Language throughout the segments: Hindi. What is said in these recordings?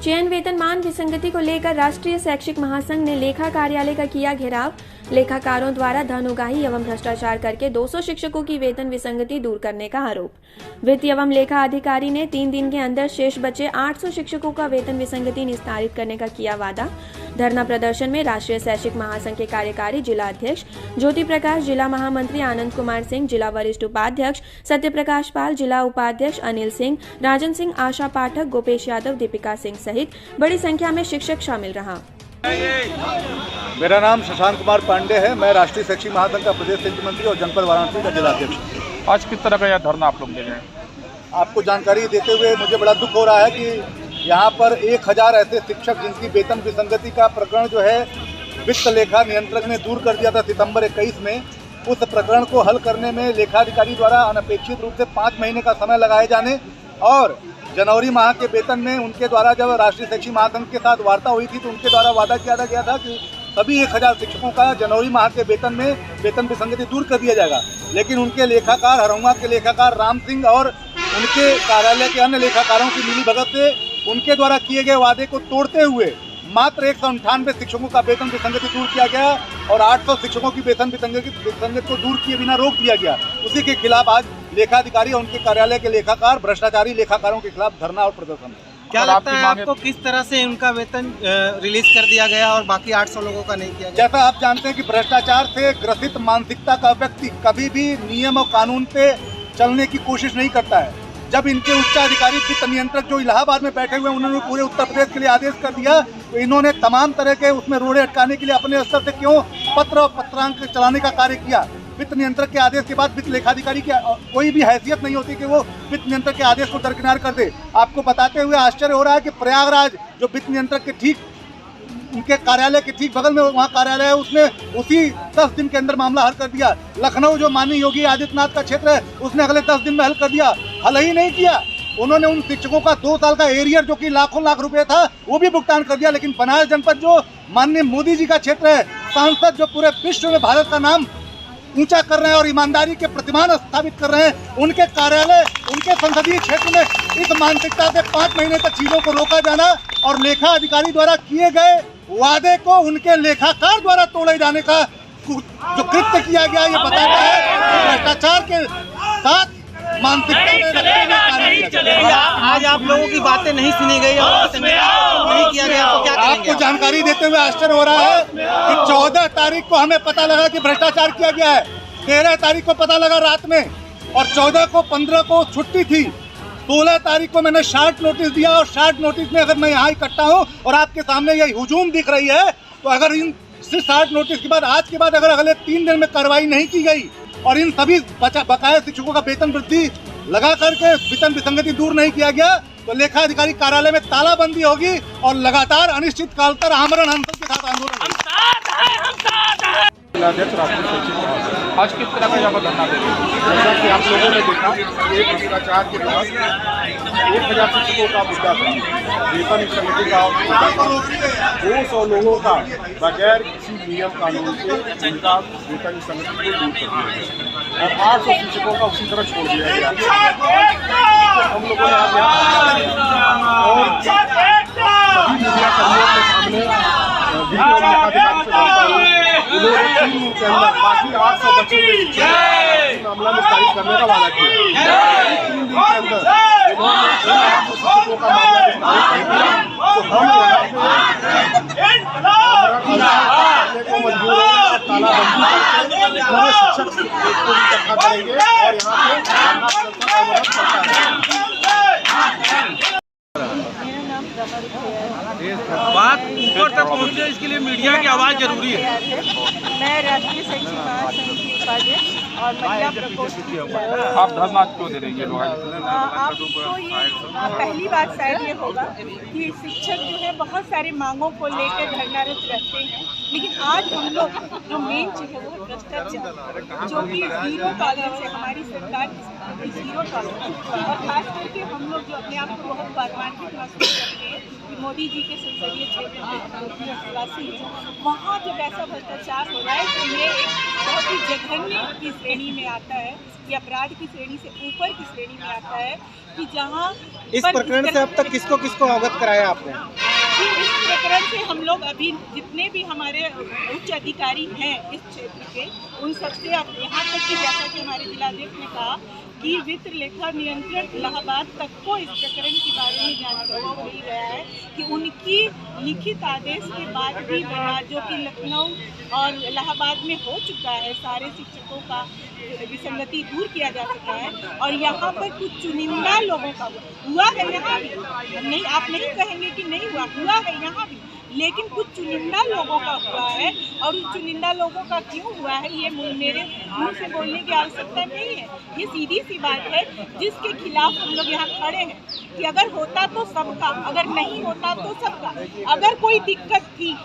चयन वेतनमान विसंगति को लेकर राष्ट्रीय शैक्षिक महासंघ ने लेखा कार्यालय का किया घेराव। लेखाकारों द्वारा धन उगाही एवं भ्रष्टाचार करके 200 शिक्षकों की वेतन विसंगति दूर करने का आरोप। वित्त एवं लेखा अधिकारी ने 3 दिन के अंदर शेष बचे 800 शिक्षकों का वेतन विसंगति निस्तारित करने का किया वादा। धरना प्रदर्शन में राष्ट्रीय शैक्षिक महासंघ के कार्यकारी जिला अध्यक्ष ज्योति प्रकाश, जिला महामंत्री आनंद कुमार सिंह, जिला वरिष्ठ उपाध्यक्ष सत्य प्रकाश पाल, जिला उपाध्यक्ष अनिल सिंह, राजन सिंह, आशा पाठक, गोपेश यादव, दीपिका सिंह सहित बड़ी संख्या में शिक्षक शामिल रहा। मेरा नाम शशांक कुमार पांडे है। मैं राष्ट्रीय शैक्षिक महासंघ का प्रदेश शिक्षा मंत्री और जनपद वाराणसी का जिला अध्यक्ष। आज किस तरह का यह धरना आप लोग दे रहे हैं? आपको जानकारी देते हुए मुझे बड़ा दुख हो रहा है कि यहाँ पर 1000 ऐसे शिक्षक जिनकी वेतन विसंगति का प्रकरण जो है वित्त लेखा नियंत्रक ने दूर कर दिया था सितंबर 21 में, उस प्रकरण को हल करने में लेखाधिकारी द्वारा अनपेक्षित रूप से 5 महीने का समय लगाए जाने और जनवरी माह के वेतन में उनके द्वारा जब राष्ट्रीय शैक्षिक महासंघ के साथ वार्ता हुई थी तो उनके द्वारा वादा किया गया था कि सभी 1000 शिक्षकों का जनवरी माह के वेतन में वेतन विसंगति दूर कर दिया जाएगा। लेकिन उनके लेखाकार हरौंगा के लेखाकार राम सिंह और उनके कार्यालय के अन्य लेखाकारों की मिलीभगत से उनके द्वारा किए गए वादे को तोड़ते हुए मात्र 198 शिक्षकों का वेतन विसंगति दूर किया गया और 800 शिक्षकों की वेतन विसंगति को दूर किए बिना रोक दिया गया। उसी के खिलाफ आज लेखाधिकारी और उनके कार्यालय के लेखाकार भ्रष्टाचारी लेखाकारों के खिलाफ धरना और प्रदर्शन। क्या लगता है आपको किस तरह से उनका वेतन रिलीज कर दिया गया और बाकी 800 लोगों का नहीं किया गया? जैसा आप जानते हैं कि भ्रष्टाचार से ग्रसित मानसिकता का व्यक्ति कभी भी नियम और कानून पे चलने की कोशिश नहीं करता है। जब इनके उच्चाधिकारी वित्त नियंत्रक जो इलाहाबाद में बैठे हुए उन्होंने पूरे उत्तर प्रदेश के लिए आदेश कर दिया तो इन्होंने तमाम तरह के उसमें रोड़े अटकाने के लिए अपने स्तर से क्यों पत्र और पत्रांक चलाने का कार्य किया। वित्त नियंत्रक के आदेश के बाद वित्त लेखाधिकारी की कोई भी हैसियत नहीं होती कि वो वित्त नियंत्रक के आदेश को दरकिनार कर दे। आपको बताते हुए आश्चर्य हो रहा है कि प्रयागराज जो वित्त नियंत्रक के ठीक उनके कार्यालय के ठीक बगल में वहाँ कार्यालय है, उसने उसी 10 दिन के अंदर मामला हल कर दिया। लखनऊ जो माननीय योगी आदित्यनाथ का क्षेत्र है उसने अगले 10 दिन में हल कर दिया। हल ही नहीं किया, उन्होंने उन शिक्षकों का 2 साल का एरियर जो कि लाखों लाख रुपए था वो भी भुगतान कर दिया। लेकिन बनारस जनपद जो माननीय मोदी जी का क्षेत्र है, सांसद जो पूरे विश्व में भारत का नाम ऊंचा कर रहे हैं और ईमानदारी के प्रतिमान स्थापित कर रहे हैं, उनके कार्यालय उनके संसदीय क्षेत्र में इस मानसिकता से 5 महीने तक चीजों को रोका जाना और लेखा अधिकारी द्वारा किए गए वादे को उनके लेखाकार द्वारा तोड़े जाने का जो कृत्य किया गया, ये बताता है कि भ्रष्टाचार के साथ मानसिकता में आज आप लोगों की बातें नहीं सुनी गई और नहीं किया गया तो क्या करेंगे? आपको जानकारी देते हुए आश्चर्य हो रहा है कि 14 तारीख को हमें पता लगा कि भ्रष्टाचार किया गया है, 13 तारीख को पता लगा रात में और 14 को 15 को छुट्टी थी। 16 तारीख को मैंने शार्ट नोटिस दिया और शार्ट नोटिस में अगर मैं यहाँ इकट्ठा हूँ और आपके सामने ये हुजूम दिख रही है तो अगर इन शार्ट नोटिस के बाद आज के बाद अगर अगले 3 दिन में कार्रवाई नहीं की गई और इन सभी बकाया शिक्षकों का वेतन वृद्धि लगा करके वेतन विसंगति दूर नहीं किया गया तो लेखा अधिकारी कार्यालय में तालाबंदी होगी और लगातार अनिश्चित काल तक आमरण अनशन के साथ आंदोलन। आज किस तरह का यहाँ धरना दे रहे हैं? जैसा कि आप लोगों ने देखा एक भ्रष्टाचार के बाद 1000 शिक्षकों का मुद्दा था, वेतन विसंगति का मुद्दा था। 200 लोगों का बगैर किसी नियम कानून के उनका वेतन विसंगति को दूर कर दिया गया और 800 शिक्षकों का उसी तरह छोड़ दिया गया। तो हम लोगों ने आज और सभी मीडिया कर्मियों के सामने वीडियो लेखाधिकारी से बात हुई, उन्होंने 3 दिन के अंदर बाकी 800 बच्चों को मामला निस्तारित करने का वादा किया। 3 दिन के अंदर उन्होंने 800 शिक्षकों का मामला निस्तारित कर दिया तो हम करने को मजबूर हैं। तालाबंदी करके पूरे शिक्षक को इकट्ठा करेंगे और यहाँ पे धरना प्रदर्शन बात ऊपर तक पहुँचे, इसके लिए मीडिया की आवाज़ जरूरी है। मैं राष्ट्रीय शैक्षिक महासंघ की उपाध्यक्ष और महिला प्रकोष्ठ। आप धरना क्यों दे रही है? आपको ये पहली बात शायद ये होगा कि शिक्षक जो है बहुत सारी मांगों को लेकर धरनारत रहते हैं, लेकिन आज हम लोग जो मेन चीज़ है वो है भ्रष्टाचार, जो कि 0 टॉलरेंस है। हमारी सरकार की 0 टॉलरेंस और खास करके हम लोग जो अपने आप को बहुत गौरवान्वित महसूस करते हैं कि मोदी जी के संसदीय क्षेत्र में निवासी है, वहाँ जब ऐसा भ्रष्टाचार हो रहा है तो ये एक बहुत ही जघन्य की श्रेणी में आता है, ये अपराध की श्रेणी से ऊपर की श्रेणी में आता है कि जहाँ इस पर प्रकरण से अब तक किसको किसको अवगत कराया आपने? इस प्रकरण से हम लोग अभी जितने भी हमारे उच्च अधिकारी हैं इस क्षेत्र के, उन सबसे अब यहाँ तक कि जैसा कि हमारे जिलाध्यक्ष ने कहा कि वित्त लेखा नियंत्रण इलाहाबाद तक को इस प्रकरण के बारे में जानकारी मिल गया है कि उनकी लिखित आदेश के बाद भी जो कि लखनऊ और इलाहाबाद में हो चुका है, सारे शिक्षकों का विसंगति दूर किया जा चुका है और यहाँ पर कुछ चुनिंदा लोगों का हुआ है। यहाँ भी नहीं, आप नहीं कहेंगे कि नहीं हुआ है यहाँ भी, लेकिन कुछ चुनिंदा लोगों का हुआ है और उन चुनिंदा लोगों का क्यों हुआ है ये मेरे मुंह से बोलने की आवश्यकता नहीं है। ये सीधी सी बात है जिसके खिलाफ हम लोग यहाँ खड़े हैं कि अगर होता तो सबका, अगर नहीं होता तो सबका। अगर कोई दिक्कत थी,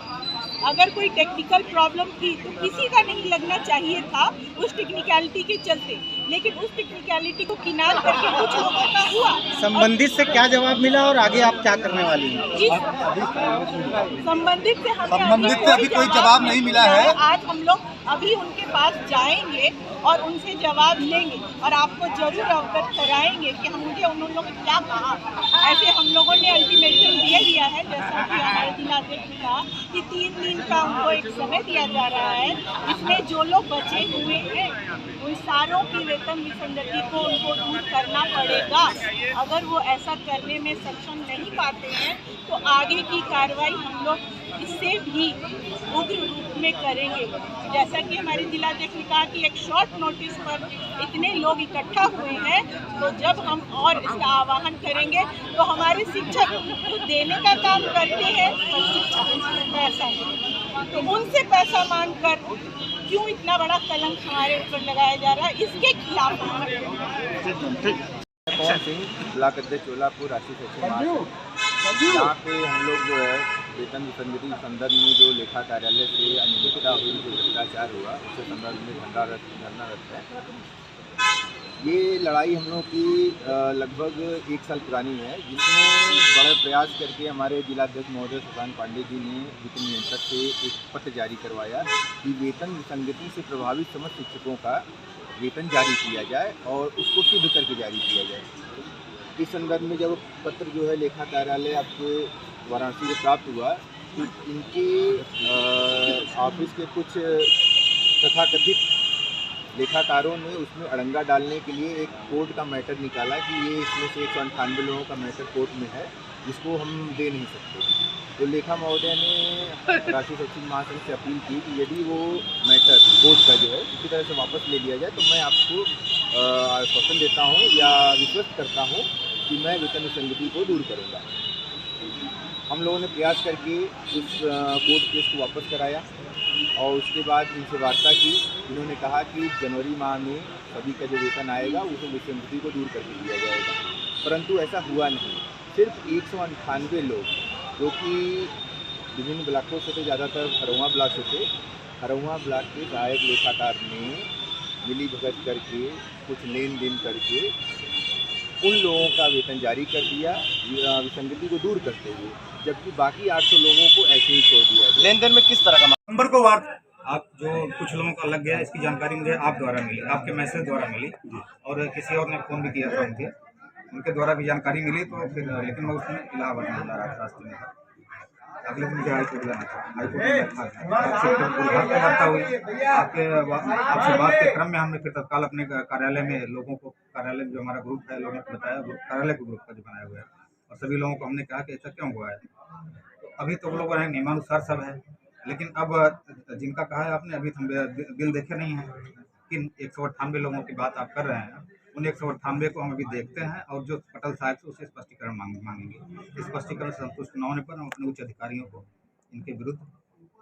अगर कोई टेक्निकल प्रॉब्लम थी तो किसी का नहीं लगना चाहिए था उस टेक्निकलिटी के चलते, लेकिन उस टेक्निकलिटी को किनार करके कुछ लोगों का हुआ। संबंधित से क्या जवाब मिला और आगे आप क्या करने वाली हैं? संबंधित से अभी कोई जवाब नहीं मिला है। आज हम लोग अभी उनके पास जाएंगे और उनसे जवाब लेंगे और आपको जरूर अवगत कराएंगे कि मुझे उन लोगों ने क्या कहा। ऐसे हम लोगों ने अल्टीमेटम दिया है, जैसा कि हमारे जिलाध्यक्ष ने कहा कि 3 दिन का उनको एक समय दिया जा रहा है, इसमें जो लोग बचे हुए हैं उन सारों की वेतन विसंगति को उनको दूर करना पड़ेगा। अगर वो ऐसा करने में सक्षम नहीं पाते हैं तो आगे की कार्रवाई हम लोग इससे भी उग्र रूप में करेंगे। जैसा कि हमारे जिलाध्यक्ष ने कहा कि एक शॉर्ट नोटिस पर इतने लोग इकट्ठा हुए हैं, तो जब हम और इसका आह्वान करेंगे तो हमारे शिक्षक तो देने का काम करते हैं पर शिक्षक पैसा नहीं, तो उनसे पैसा मांगकर क्यों इतना बड़ा कलंक हमारे ऊपर लगाया जा रहा है, इसके खिलाफ पवन सिंह, ब्लॉक अध्यक्ष चोलापुर, राशि सेक्शन। यहाँ पे हम लोग जो है वेतन विसंगति के संदर्भ में जो लेखा कार्यालय से अनियमितता हुई, जो भ्रष्टाचार हुआ, उसके संदर्भ में धरना रखते हैं। ये लड़ाई हम लोग की लगभग 1 साल पुरानी है, जिसमें बड़े प्रयास करके हमारे जिलाध्यक्ष महोदय शशांक पांडे जी ने वित्त नियंत्रक से एक पत्र जारी करवाया कि वेतन विसंगति से प्रभावित समस्त शिक्षकों का वेतन जारी किया जाए और उसको सिद्ध करके जारी किया जाए। इस संदर्भ में जब पत्र जो है लेखा कार्यालय आपके वाराणसी से प्राप्त हुआ तो इनके ऑफिस के कुछ तथाकथित लेखाकारों ने उसमें अड़ंगा डालने के लिए एक कोर्ट का मैटर निकाला कि ये इसमें से 198 लोगों का मैटर कोर्ट में है, जिसको हम दे नहीं सकते। तो लेखा महोदय ने राशि सचिव महासंघ से अपील की कि यदि वो मैटर कोर्ट का जो है किसी तरह से वापस ले लिया जाए तो मैं आपको आश्वासन देता हूँ या विश्वस्त करता हूँ कि मैं वेतन विसंगति को दूर करूँगा। हम लोगों ने प्रयास करके उस कोर्ट केस को वापस कराया और उसके बाद इनसे वार्ता की। इन्होंने कहा कि जनवरी माह में सभी का जो वेतन आएगा उसे विसंगति को दूर करके दिया जाएगा, परंतु ऐसा हुआ नहीं। सिर्फ 198 लोग जो कि विभिन्न ब्लॉकों से थे, ज़्यादातर हरौआ ब्लॉक से थे, हरौआ ब्लॉक के सहायक लेखाकार ने मिली भगत करके कुछ लेन देन करके उन लोगों का वेतन जारी कर दिया विसंगति को दूर करते हुए, जबकि बाकी 800 लोगों को ऐसे ही छोड़ दिया गया। लेन देन में किस तरह का नंबर को वार आप जो कुछ लोगों का लग गया, इसकी जानकारी मुझे आप द्वारा मिली, आपके मैसेज द्वारा मिली और किसी और ने फ़ोन भी किया था उनके द्वारा भी जानकारी मिली। तो फिर लेकिन मैं उसमें इलाहाबाद में जा रहा था, रास्ते में था। अगले दिन मुझे हाईकोर्ट जाना था, हाईकोर्ट में आपसे वार्ता हुई। आपसे बात के क्रम में हमने फिर तत्काल अपने कार्यालय में लोगों को, कार्यालय में जो हमारा ग्रुप है, लोगों ने बताया, कार्यालय के ग्रुप का जो बनाया हुआ है, और सभी लोगों को हमने कहा कि ऐसा क्यों हुआ है। तो अभी तो वो लोग नियमानुसार सब है, लेकिन अब जिनका कहा है आपने, अभी तो बिल देखे नहीं है। किन 198 लोगों की बात आप कर रहे हैं, उन 198 को हम अभी देखते हैं और जो पटल साहब से उसे स्पष्टीकरण मांगेंगे। स्पष्टीकरण संतुष्ट न होने पर हम अपने उच्च अधिकारियों को इनके विरुद्ध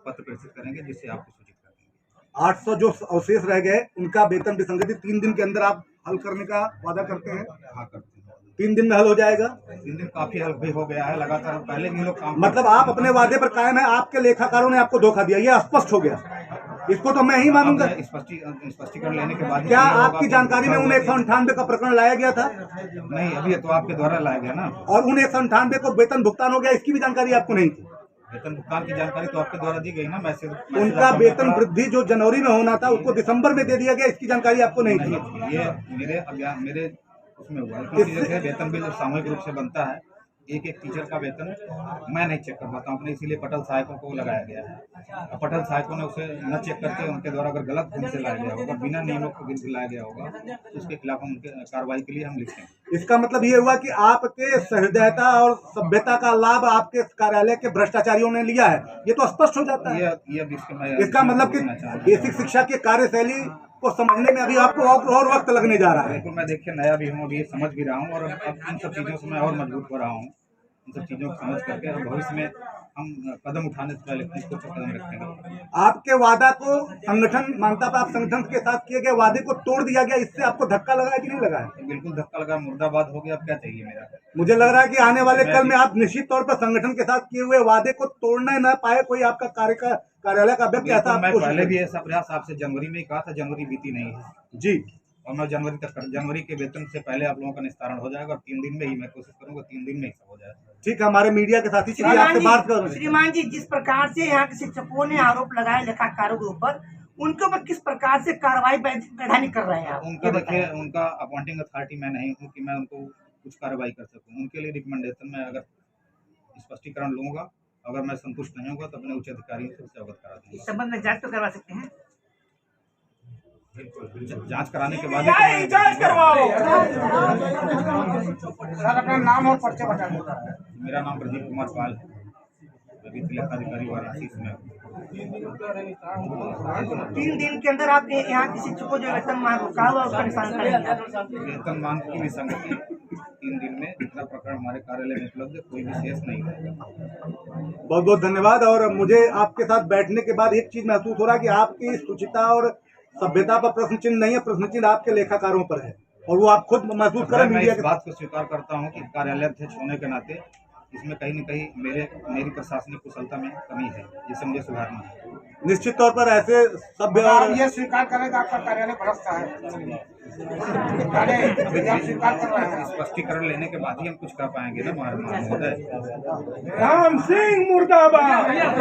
पत्र प्रेषित करेंगे, जिससे आपको सूचित कर देंगे। 800 जो अवशेष रह गए उनका वेतन विसंगति 3 दिन के अंदर आप हल करने का वादा करते हैं? हाँ, करते हैं। 3 दिन में हल हो जाएगा? 3 दिन काफी हल भी हो गया है, लगातार पहले भी लोग काम, मतलब आप अपने वादे पर कायम है, आपके लेखाकारों ने आपको धोखा दिया, ये स्पष्ट हो गया। इसको तो मैं ही मानूंगा। स्पष्टीकरण लेने के बाद क्या आपकी जानकारी में उन 198 का प्रकरण लाया गया था? नहीं, अभी तो आपके द्वारा लाया गया ना। और उन 198 को वेतन भुगतान हो गया, इसकी भी जानकारी आपको नहीं थी? वेतन भुगतान की जानकारी तो आपके द्वारा दी गई ना, मैसेज। उनका वेतन वृद्धि जो जनवरी में होना था उसको दिसंबर में दे दिया गया, इसकी जानकारी आपको नहीं थी? ये मेरे उसमें हुआ है। क्योंकि जैसे वेतन बिल सामूहिक रूप से बनता है, एक एक टीचर का वेतन मैं नहीं चेक कर पाता हूँ अपने, इसीलिए पटल सहायकों को लगाया गया है। और पटल सहायकों ने उसे न चेक करके उनके द्वारा अगर गलत ढंग से लाया गया होगा, बिना नियमों को गिन के लाया गया होगा, तो उसके खिलाफ हम उनके कार्रवाई के लिए हम लिखेंगे। इसका मतलब ये हुआ कि आपके सहृदयता और सभ्यता का लाभ आपके कार्यालय के भ्रष्टाचारियों ने लिया है, ये तो स्पष्ट हो जाता है। इसका मतलब कि बेसिक शिक्षा की कार्यशैली को समझने में अभी आपको और वक्त लगने जा रहा है। बिल्कुल, मैं देखिए नया भी हूँ, अभी समझ भी रहा हूँ, और अब इन सब चीज़ों से मैं और मजबूत हो रहा हूँ। इन सब चीज़ों को समझ करके और भविष्य में हम कदम उठाने से पहले किस पर कदम रखेंगे। आपके वादा को संगठन मानता था, आप संगठन के साथ किए गए वादे को तोड़ दिया गया, इससे आपको धक्का लगा है कि नहीं लगा है? बिल्कुल धक्का लगा, मुर्दाबाद हो गया। अब क्या चाहिए मेरा? मुझे लग रहा है कि आने वाले कल में आप निश्चित तौर पर संगठन के साथ किए हुए वादे को तोड़ना न पाए कोई आपका कार्यालय का व्यक्ति ऐसा। मैं पहले भी ऐसा प्रयास आपसे जनवरी में ही कहा था, जनवरी बीती नहीं है जी, और मैं जनवरी के वेतन से पहले आप लोगों का निस्तारण हो जाएगा, और 3 दिन में ही मैं कोशिश करूंगा 3 दिन में ही सब हो जाए। ठीक है, हमारे मीडिया के साथी आपसे बात कर। श्रीमान जी, जिस प्रकार से यहाँ के शिक्षकों ने आरोप लगाए लेखाकारों के ऊपर, उनके ऊपर किस प्रकार से कार्रवाई वैधानिक कर रहे हैं आप? उनका देखिए, उनका अपॉइंटिंग अथॉरिटी मैं नहीं हूँ कि मैं उनको कुछ कार्रवाई कर सकूँ। उनके लिए रिकमेंडेशन में अगर स्पष्टीकरण लूंगा, अगर मैं संतुष्ट नहीं होगा तो अपने उच्च अधिकारियों से उससे अवगत करा दूंगा। इस संबंध में जांच तो करवा सकते हैं? जांच कराने के बाद जांच करवाओ। सर, अपना नाम और पर्चा बता दें। मेरा नाम प्रदीप कुमार पाल है, मैं भी जिलाधिकारी वाराणसी में। 3 दिन के अंदर आप यहाँ के शिक्षकों जो वेतन मांग कहा हुआ उसका निशान करेंगे? वेतन मांग की विसंगति 3 दिन में जितना प्रकरण हमारे कार्यालय में उपलब्ध है, कोई विशेष नहीं है। बहुत बहुत धन्यवाद। और मुझे आपके साथ बैठने के बाद एक चीज महसूस हो रहा है कि आपकी शुचिता और सभ्यता पर प्रश्न चिन्ह नहीं है, प्रश्न चिन्ह आपके लेखाकारों पर है, और वो आप खुद महसूस करें। मैं इस बात को स्वीकार करता हूं कि कार्यालय अध्यक्ष होने के नाते इसमें कहीं न कहीं मेरी प्रशासनिक कुशलता में कमी है, जिसे मुझे सुधारना है। निश्चित तौर पर ऐसे सभ्य और ये स्वीकार करेगा आपका कार्यालय भ्रष्ट है, स्वीकार कर रहे हैं। स्पष्टीकरण लेने के बाद ही हम कुछ कर पाएंगे ना महोदय। राम सिंह मुर्दाबाद।